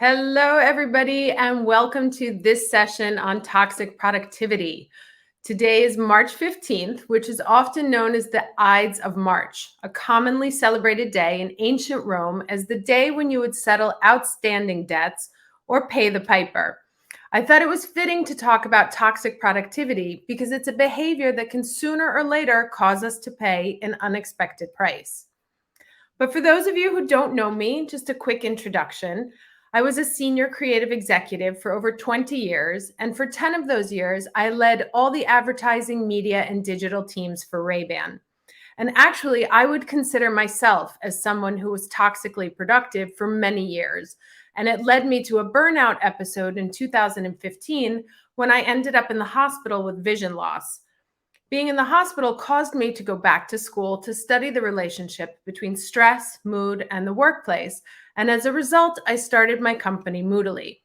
Hello, everybody, and welcome to this session on toxic productivity. Today is March 15th, which is often known as the Ides of March, a commonly celebrated day in ancient Rome as the day when you would settle outstanding debts or pay the piper. I thought it was fitting to talk about toxic productivity because it's a behavior that can sooner or later cause us to pay an unexpected price. But for those of you who don't know me, just a quick introduction. I was a senior creative executive for over 20 years, and for 10 of those years, I led all the advertising, media, and digital teams for Ray-Ban. And actually, I would consider myself as someone who was toxically productive for many years. And it led me to a burnout episode in 2015 when I ended up in the hospital with vision loss. Being in the hospital caused me to go back to school to study the relationship between stress, mood, and the workplace. And as a result, I started my company, Moodally.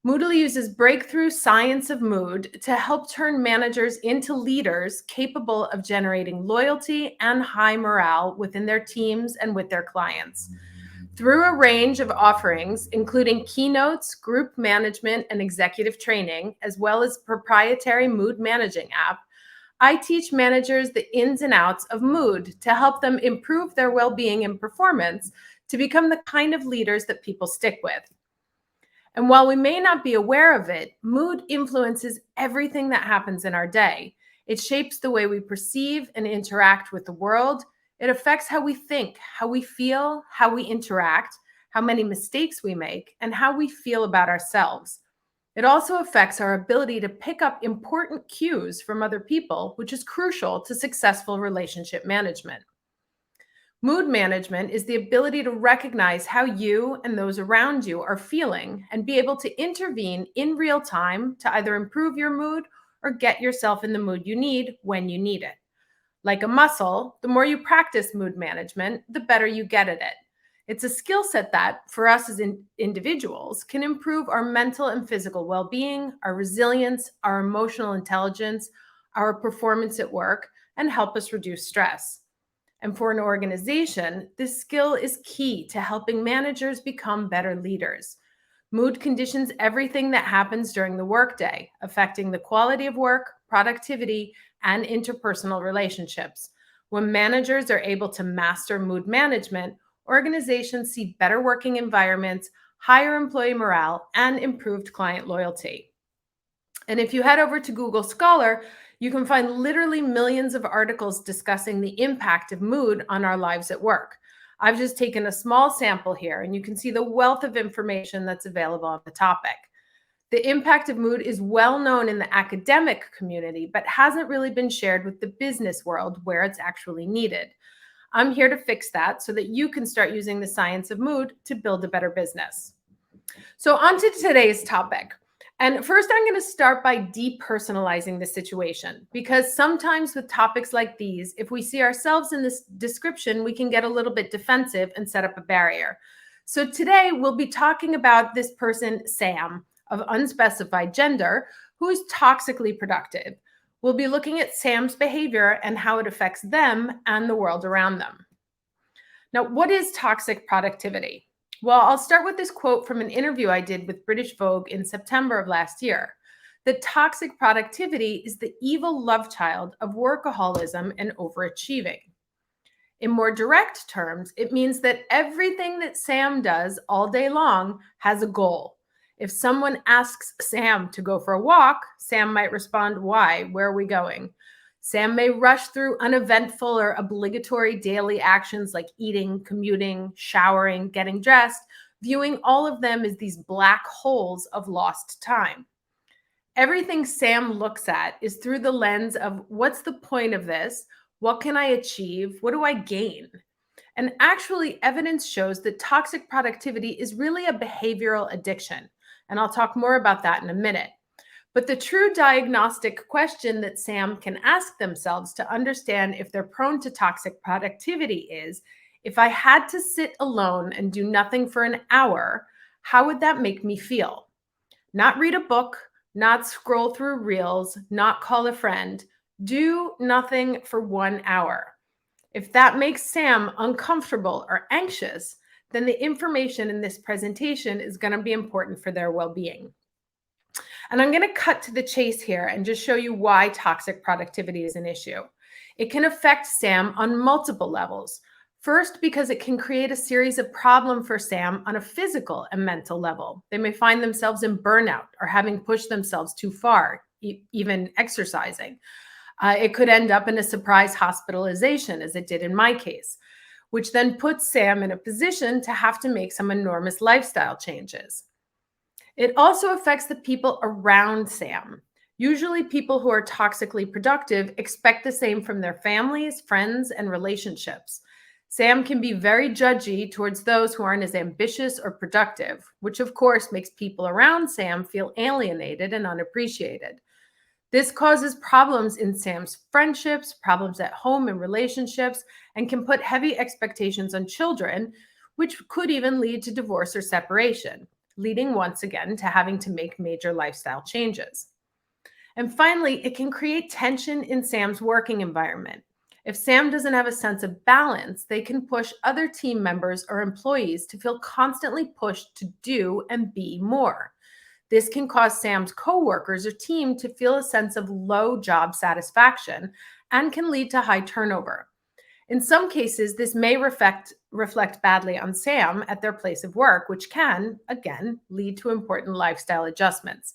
Moodally uses breakthrough science of mood to help turn managers into leaders capable of generating loyalty and high morale within their teams and with their clients. Through a range of offerings, including keynotes, group management, and executive training, as well as proprietary mood managing app, I teach managers the ins and outs of mood to help them improve their well-being and performance to become the kind of leaders that people stick with. And while we may not be aware of it, mood influences everything that happens in our day. It shapes the way we perceive and interact with the world. It affects how we think, how we feel, how we interact, how many mistakes we make, and how we feel about ourselves. It also affects our ability to pick up important cues from other people, which is crucial to successful relationship management. Mood management is the ability to recognize how you and those around you are feeling and be able to intervene in real time to either improve your mood or get yourself in the mood you need when you need it. Like a muscle, the more you practice mood management, the better you get at it. It's a skill set that, for us as individuals, can improve our mental and physical well-being, our resilience, our emotional intelligence, our performance at work, and help us reduce stress. And for an organization, this skill is key to helping managers become better leaders. Mood conditions everything that happens during the workday, affecting the quality of work, productivity, and interpersonal relationships. When managers are able to master mood management, organizations see better working environments, higher employee morale, and improved client loyalty. And if you head over to Google Scholar, you can find literally millions of articles discussing the impact of mood on our lives at work. I've just taken a small sample here, and you can see the wealth of information that's available on the topic. The impact of mood is well known in the academic community, but hasn't really been shared with the business world where it's actually needed. I'm here to fix that so that you can start using the science of mood to build a better business. So on to today's topic. And first, I'm going to start by depersonalizing the situation, because sometimes with topics like these, if we see ourselves in this description, we can get a little bit defensive and set up a barrier. So today we'll be talking about this person, Sam, of unspecified gender, who is toxically productive. We'll be looking at Sam's behavior and how it affects them and the world around them. Now, what is toxic productivity? Well, I'll start with this quote from an interview I did with British Vogue in September of last year. That toxic productivity is the evil love child of workaholism and overachieving. In more direct terms, it means that everything that Sam does all day long has a goal. If someone asks Sam to go for a walk, Sam might respond, "Why? Where are we going?" Sam may rush through uneventful or obligatory daily actions like eating, commuting, showering, getting dressed, viewing all of them as these black holes of lost time. Everything Sam looks at is through the lens of, what's the point of this? What can I achieve? What do I gain? And actually, evidence shows that toxic productivity is really a behavioral addiction. And I'll talk more about that in a minute. But the true diagnostic question that Sam can ask themselves to understand if they're prone to toxic productivity is, if I had to sit alone and do nothing for an hour, how would that make me feel? Not read a book, not scroll through reels, not call a friend. Do nothing for 1 hour. If that makes Sam uncomfortable or anxious, then the information in this presentation is going to be important for their well-being. And I'm going to cut to the chase here and just show you why toxic productivity is an issue. It can affect Sam on multiple levels. First, because it can create a series of problems for Sam on a physical and mental level. They may find themselves in burnout or having pushed themselves too far, even exercising. It could end up in a surprise hospitalization, as it did in my case, which then puts Sam in a position to have to make some enormous lifestyle changes. It also affects the people around Sam. Usually people who are toxically productive expect the same from their families, friends, and relationships. Sam can be very judgy towards those who aren't as ambitious or productive, which of course makes people around Sam feel alienated and unappreciated. This causes problems in Sam's friendships, problems at home and relationships, and can put heavy expectations on children, which could even lead to divorce or separation, leading once again to having to make major lifestyle changes. And finally, it can create tension in Sam's working environment. If Sam doesn't have a sense of balance, they can push other team members or employees to feel constantly pushed to do and be more. This can cause Sam's coworkers or team to feel a sense of low job satisfaction and can lead to high turnover. In some cases, this may reflect badly on Sam at their place of work, which can, again, lead to important lifestyle adjustments.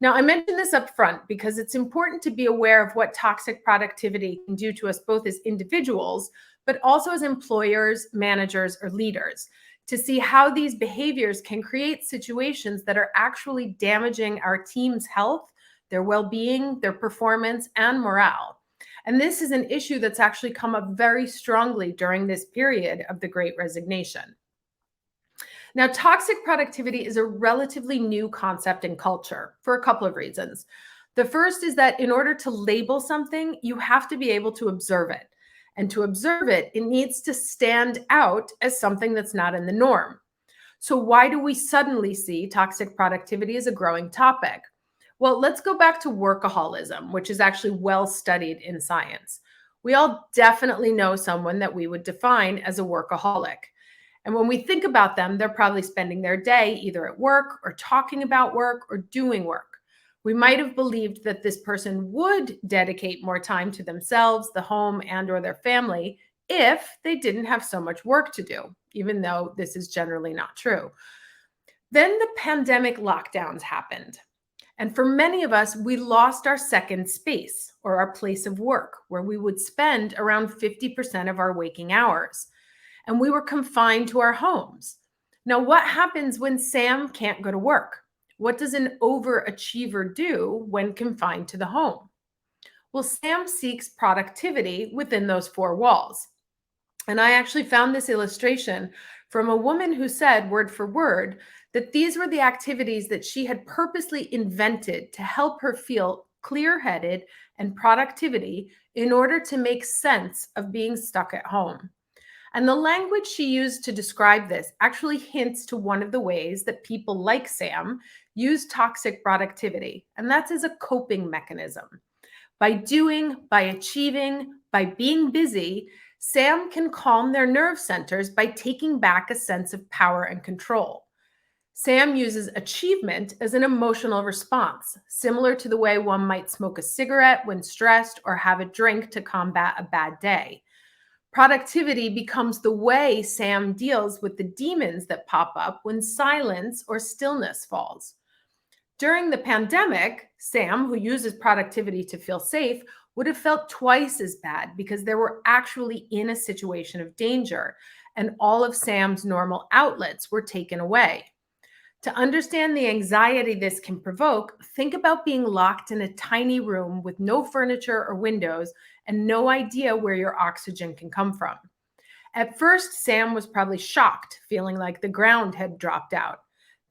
Now, I mention this up front because it's important to be aware of what toxic productivity can do to us both as individuals, but also as employers, managers, or leaders, to see how these behaviors can create situations that are actually damaging our team's health, their well-being, their performance, and morale. And this is an issue that's actually come up very strongly during this period of the Great Resignation. Now, toxic productivity is a relatively new concept in culture for a couple of reasons. The first is that in order to label something, you have to be able to observe it. And to observe it, it needs to stand out as something that's not in the norm. So why do we suddenly see toxic productivity as a growing topic? Well, let's go back to workaholism, which is actually well studied in science. We all definitely know someone that we would define as a workaholic. And when we think about them, they're probably spending their day either at work or talking about work or doing work. We might have believed that this person would dedicate more time to themselves, the home, and or their family if they didn't have so much work to do, even though this is generally not true. Then the pandemic lockdowns happened. And for many of us, we lost our second space or our place of work, where we would spend around 50% of our waking hours. And we were confined to our homes. Now, what happens when Sam can't go to work? What does an overachiever do when confined to the home? Well, Sam seeks productivity within those four walls. And I actually found this illustration from a woman who said, word for word, that these were the activities that she had purposely invented to help her feel clear-headed and productivity in order to make sense of being stuck at home. And the language she used to describe this actually hints to one of the ways that people like Sam use toxic productivity, and that's as a coping mechanism. By doing, by achieving, by being busy, Sam can calm their nerve centers by taking back a sense of power and control. Sam uses achievement as an emotional response, similar to the way one might smoke a cigarette when stressed or have a drink to combat a bad day. Productivity becomes the way Sam deals with the demons that pop up when silence or stillness falls. During the pandemic, Sam, who uses productivity to feel safe, would have felt twice as bad because they were actually in a situation of danger, and all of Sam's normal outlets were taken away. To understand the anxiety this can provoke, think about being locked in a tiny room with no furniture or windows and no idea where your oxygen can come from. At first, Sam was probably shocked, feeling like the ground had dropped out.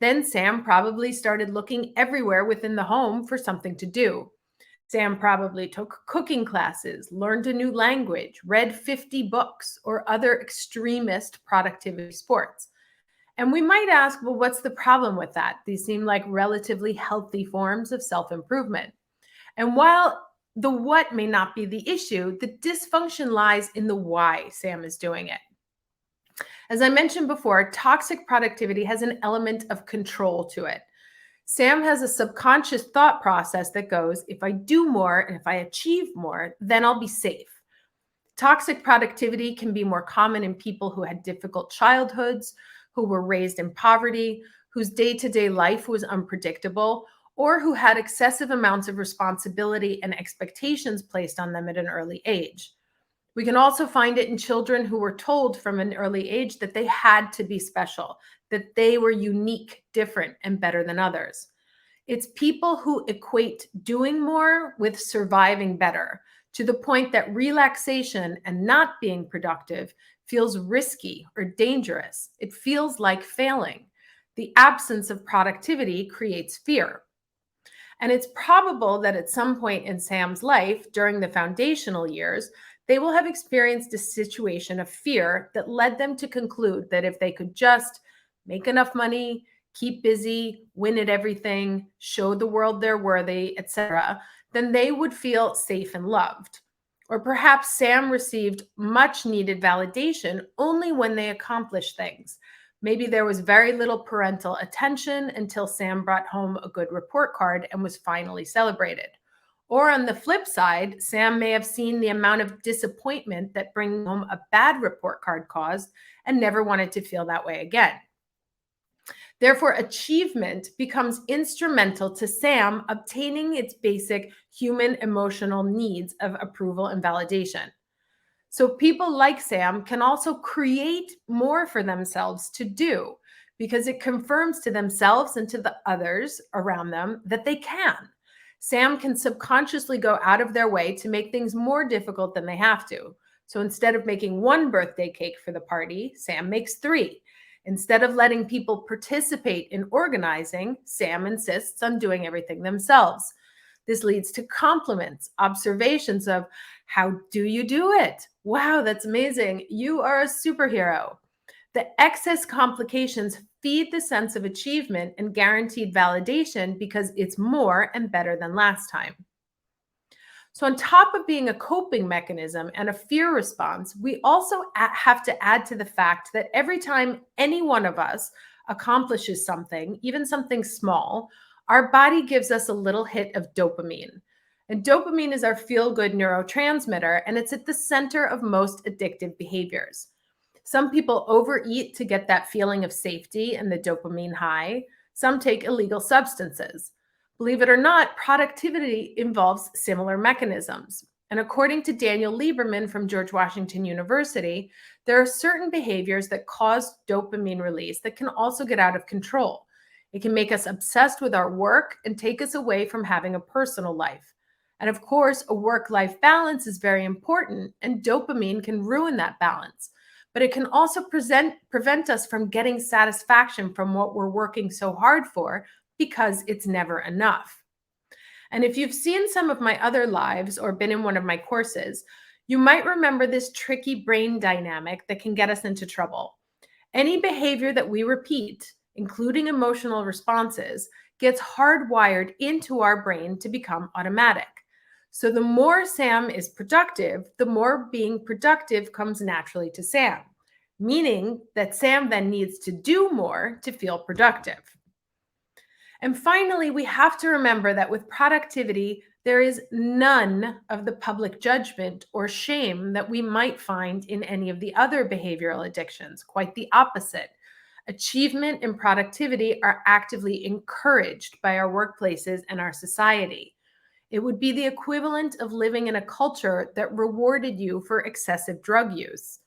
Then Sam probably started looking everywhere within the home for something to do. Sam probably took cooking classes, learned a new language, read 50 books, or other extremist productivity sports. And we might ask, well, what's the problem with that? These seem like relatively healthy forms of self-improvement. And while the what may not be the issue, the dysfunction lies in the why Sam is doing it. As I mentioned before, toxic productivity has an element of control to it. Sam has a subconscious thought process that goes, if I do more and if I achieve more, then I'll be safe. Toxic productivity can be more common in people who had difficult childhoods, who were raised in poverty, whose day-to-day life was unpredictable, or who had excessive amounts of responsibility and expectations placed on them at an early age. We can also find it in children who were told from an early age that they had to be special, that they were unique, different, and better than others. It's people who equate doing more with surviving better, to the point that relaxation and not being productive feels risky or dangerous. It feels like failing. The absence of productivity creates fear. And it's probable that at some point in Sam's life, during the foundational years, they will have experienced a situation of fear that led them to conclude that if they could just make enough money, keep busy, win at everything, show the world they're worthy, etc., then they would feel safe and loved. Or perhaps Sam received much needed validation only when they accomplished things. Maybe there was very little parental attention until Sam brought home a good report card and was finally celebrated. Or on the flip side, Sam may have seen the amount of disappointment that bringing home a bad report card caused and never wanted to feel that way again. Therefore, achievement becomes instrumental to Sam obtaining its basic human emotional needs of approval and validation. So people like Sam can also create more for themselves to do because it confirms to themselves and to the others around them that they can. Sam can subconsciously go out of their way to make things more difficult than they have to. So instead of making one birthday cake for the party, Sam makes 3. Instead of letting people participate in organizing, Sam insists on doing everything themselves. This leads to compliments, observations of, how do you do it? Wow, that's amazing. You are a superhero. The excess complications feed the sense of achievement and guaranteed validation because it's more and better than last time. So on top of being a coping mechanism and a fear response, we also have to add to the fact that every time any one of us accomplishes something, even something small, our body gives us a little hit of dopamine. And dopamine is our feel-good neurotransmitter, and it's at the center of most addictive behaviors. Some people overeat to get that feeling of safety and the dopamine high. Some take illegal substances. Believe it or not, productivity involves similar mechanisms. And according to Daniel Lieberman from George Washington University, there are certain behaviors that cause dopamine release that can also get out of control. It can make us obsessed with our work and take us away from having a personal life. And of course, a work-life balance is very important, and dopamine can ruin that balance. But it can also prevent us from getting satisfaction from what we're working so hard for, because it's never enough. And if you've seen some of my other lives or been in one of my courses, you might remember this tricky brain dynamic that can get us into trouble. Any behavior that we repeat, including emotional responses, gets hardwired into our brain to become automatic. So the more Sam is productive, the more being productive comes naturally to Sam, meaning that Sam then needs to do more to feel productive. And finally, we have to remember that with productivity, there is none of the public judgment or shame that we might find in any of the other behavioral addictions. Quite the opposite. Achievement and productivity are actively encouraged by our workplaces and our society. It would be the equivalent of living in a culture that rewarded you for excessive drug use.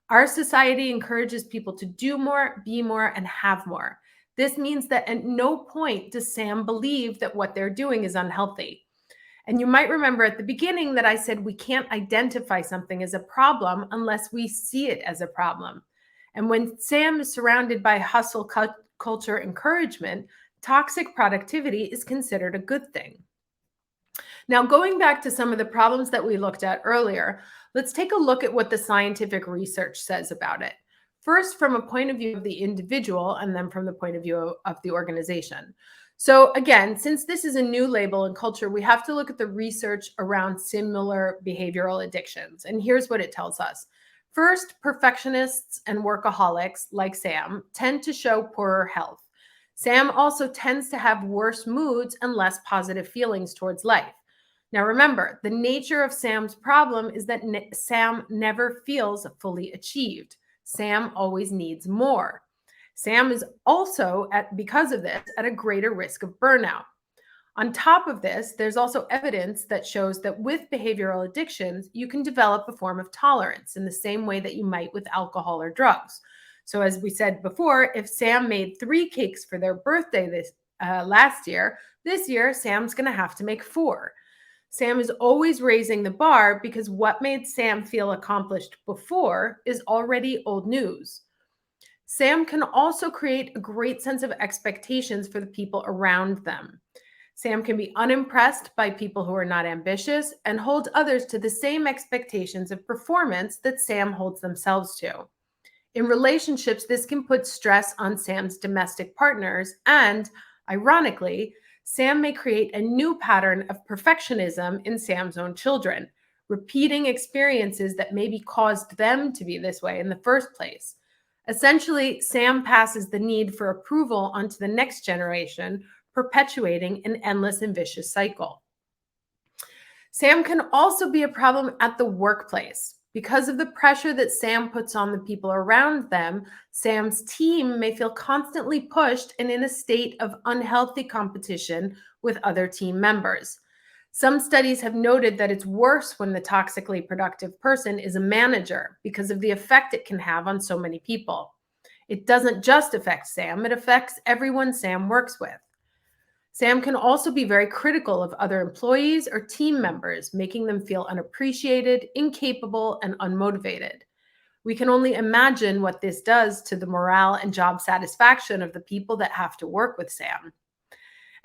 Our society encourages people to do more, be more, and have more. This means that at no point does Sam believe that what they're doing is unhealthy. And you might remember at the beginning that I said we can't identify something as a problem unless we see it as a problem. And when Sam is surrounded by hustle culture encouragement, toxic productivity is considered a good thing. Now, going back to some of the problems that we looked at earlier, let's take a look at what the scientific research says about it. First, from a point of view of the individual, and then from the point of view of the organization. So again, since this is a new label in culture, we have to look at the research around similar behavioral addictions. And here's what it tells us. First, perfectionists and workaholics like Sam tend to show poorer health. Sam also tends to have worse moods and less positive feelings towards life. Now, remember, the nature of Sam's problem is that Sam never feels fully achieved. Sam always needs more. Sam is also, because of this, at a greater risk of burnout. On top of this, there's also evidence that shows that with behavioral addictions, you can develop a form of tolerance in the same way that you might with alcohol or drugs. So, as we said before, if Sam made 3 cakes for their birthday last year, this year Sam's going to have to make 4. Sam is always raising the bar because what made Sam feel accomplished before is already old news. Sam can also create a great sense of expectations for the people around them. Sam can be unimpressed by people who are not ambitious and hold others to the same expectations of performance that Sam holds themselves to. In relationships, this can put stress on Sam's domestic partners, and ironically, Sam may create a new pattern of perfectionism in Sam's own children, repeating experiences that maybe caused them to be this way in the first place. Essentially, Sam passes the need for approval onto the next generation, perpetuating an endless and vicious cycle. Sam can also be a problem at the workplace. Because of the pressure that Sam puts on the people around them, Sam's team may feel constantly pushed and in a state of unhealthy competition with other team members. Some studies have noted that it's worse when the toxically productive person is a manager because of the effect it can have on so many people. It doesn't just affect Sam, it affects everyone Sam works with. Sam can also be very critical of other employees or team members, making them feel unappreciated, incapable, and unmotivated. We can only imagine what this does to the morale and job satisfaction of the people that have to work with Sam.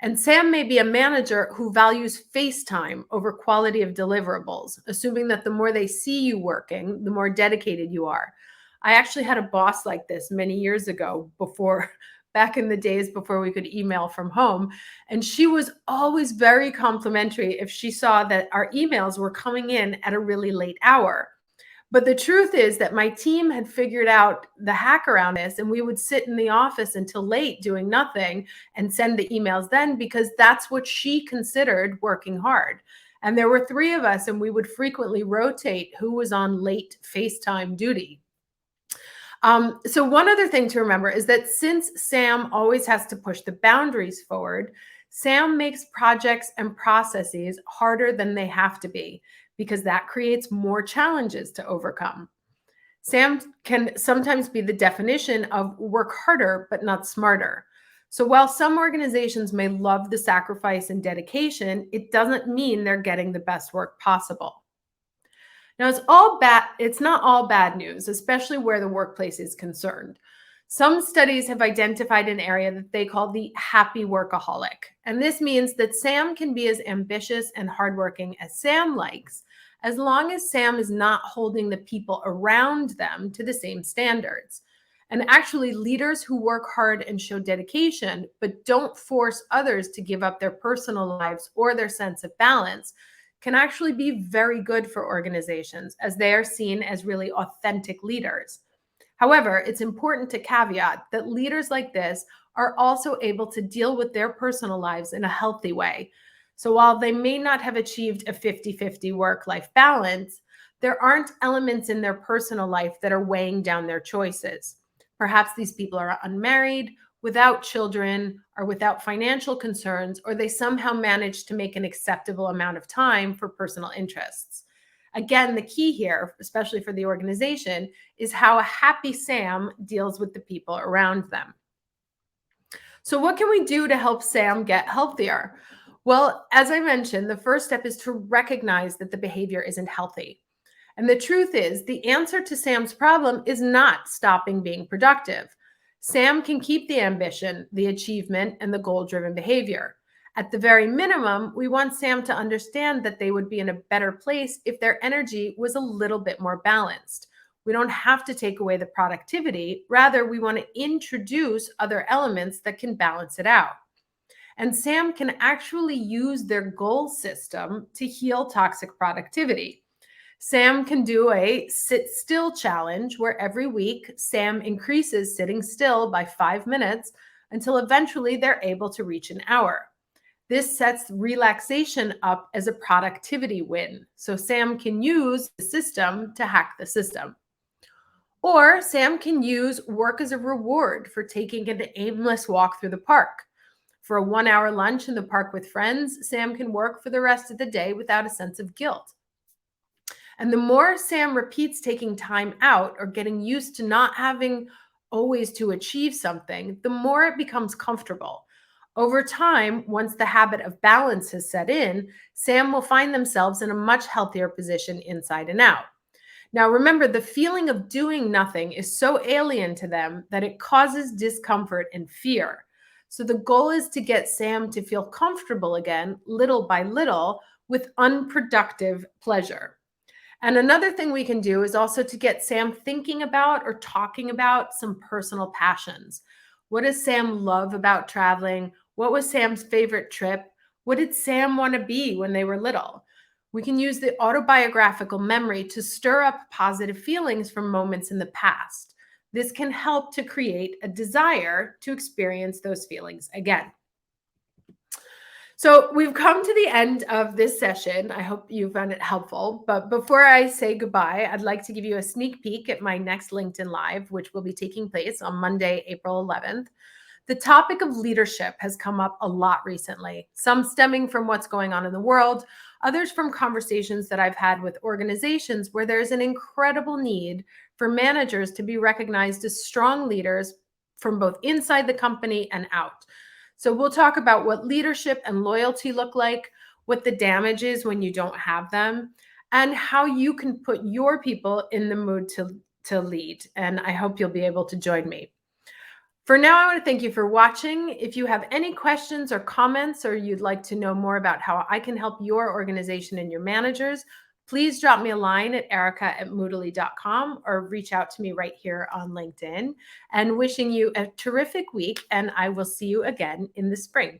And Sam may be a manager who values face time over quality of deliverables, assuming that the more they see you working, the more dedicated you are. I actually had a boss like this many years ago back in the days before we could email from home. And she was always very complimentary if she saw that our emails were coming in at a really late hour. But the truth is that my team had figured out the hack around this, and we would sit in the office until late doing nothing and send the emails then, because that's what she considered working hard. And there were 3 of us, and we would frequently rotate who was on late FaceTime duty. So one other thing to remember is that since Sam always has to push the boundaries forward, Sam makes projects and processes harder than they have to be, because that creates more challenges to overcome. Sam can sometimes be the definition of work harder, but not smarter. So while some organizations may love the sacrifice and dedication, it doesn't mean they're getting the best work possible. Now, it's not all bad news, especially where the workplace is concerned. Some studies have identified an area that they call the happy workaholic. And this means that Sam can be as ambitious and hardworking as Sam likes, as long as Sam is not holding the people around them to the same standards. And actually, leaders who work hard and show dedication, but don't force others to give up their personal lives or their sense of balance, can actually be very good for organizations, as they are seen as really authentic leaders. However, it's important to caveat that leaders like this are also able to deal with their personal lives in a healthy way. So while they may not have achieved a 50-50 work-life balance, there aren't elements in their personal life that are weighing down their choices. Perhaps these people are unmarried, without children, or without financial concerns, or they somehow manage to make an acceptable amount of time for personal interests. Again, the key here, especially for the organization, is how a happy Sam deals with the people around them. So what can we do to help Sam get healthier? Well, as I mentioned, the first step is to recognize that the behavior isn't healthy. And the truth is, the answer to Sam's problem is not stopping being productive. Sam can keep the ambition, the achievement, and the goal-driven behavior. At the very minimum, we want Sam to understand that they would be in a better place if their energy was a little bit more balanced. We don't have to take away the productivity. Rather, we want to introduce other elements that can balance it out. And Sam can actually use their goal system to heal toxic productivity. Sam can do a sit still challenge where every week Sam increases sitting still by 5 minutes until eventually they're able to reach an hour. This sets relaxation up as a productivity win. So Sam can use the system to hack the system. Or Sam can use work as a reward for taking an aimless walk through the park. For a 1 hour lunch in the park with friends, Sam can work for the rest of the day without a sense of guilt. And the more Sam repeats taking time out or getting used to not having always to achieve something, the more it becomes comfortable. Over time, once the habit of balance has set in, Sam will find themselves in a much healthier position inside and out. Now, remember, the feeling of doing nothing is so alien to them that it causes discomfort and fear. So the goal is to get Sam to feel comfortable again, little by little, with unproductive pleasure. And another thing we can do is also to get Sam thinking about or talking about some personal passions. What does Sam love about traveling? What was Sam's favorite trip? What did Sam want to be when they were little? We can use the autobiographical memory to stir up positive feelings from moments in the past. This can help to create a desire to experience those feelings again. So we've come to the end of this session. I hope you found it helpful. But before I say goodbye, I'd like to give you a sneak peek at my next LinkedIn Live, which will be taking place on Monday, April 11th. The topic of leadership has come up a lot recently, some stemming from what's going on in the world, others from conversations that I've had with organizations where there's an incredible need for managers to be recognized as strong leaders from both inside the company and out. So we'll talk about what leadership and loyalty look like, what the damage is when you don't have them, and how you can put your people in the mood to lead. And I hope you'll be able to join me. For now, I want to thank you for watching. If you have any questions or comments, or you'd like to know more about how I can help your organization and your managers, please drop me a line at erica@moodally.com or reach out to me right here on LinkedIn. And wishing you a terrific week, and I will see you again in the spring.